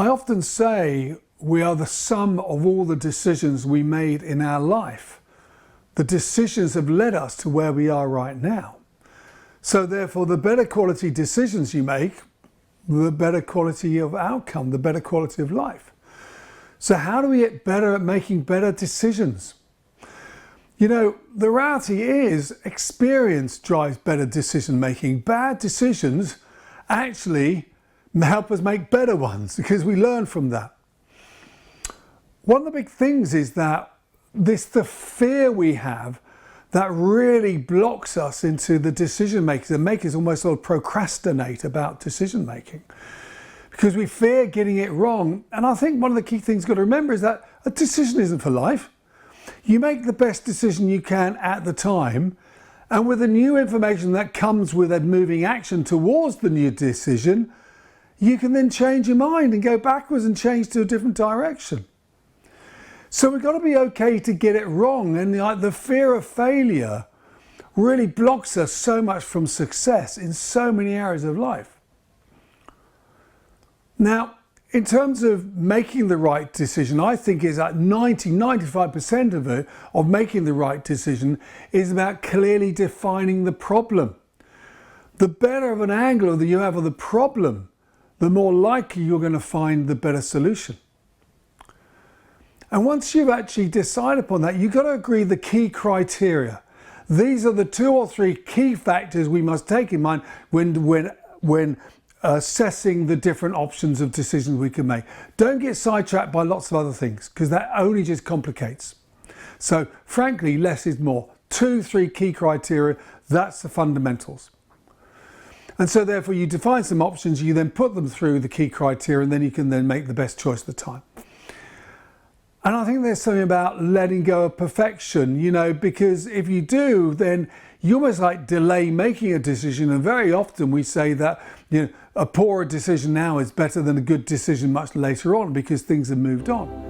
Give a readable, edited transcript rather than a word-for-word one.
I often say we are the sum of all the decisions we made in our life. The decisions have led us to where we are right now. So therefore, the better quality decisions you make, the better quality of outcome, the better quality of life. So how do we get better at making better decisions? You know, the reality is experience drives better decision making. Bad decisions actually help us make better ones because we learn from that. One of the big things is that the fear we have that really blocks us into the decision makers and make us almost sort of procrastinate about decision making because we fear getting it wrong. And I think one of the key things you've got to remember is that a decision isn't for life. You make the best decision you can at the time, and with the new information that comes with a moving action towards the new decision, you can then change your mind and go backwards and change to a different direction. So we've got to be okay to get it wrong, and the fear of failure really blocks us so much from success in so many areas of life. Now, in terms of making the right decision, I think is that 95% of it, of making the right decision, is about clearly defining the problem. The better of an angle that you have of the problem, the more likely you're going to find the better solution. And once you've actually decided upon that, you've got to agree the key criteria. These are the 2 or 3 key factors we must take in mind when assessing the different options of decisions we can make. Don't get sidetracked by lots of other things because that only just complicates. So frankly, less is more. 2, 3 key criteria, that's the fundamentals. And so therefore you define some options, you then put them through the key criteria, and then you can then make the best choice at the time. And I think there's something about letting go of perfection, you know, because if you do, then you almost like delay making a decision. And very often we say that, you know, a poorer decision now is better than a good decision much later on because things have moved on.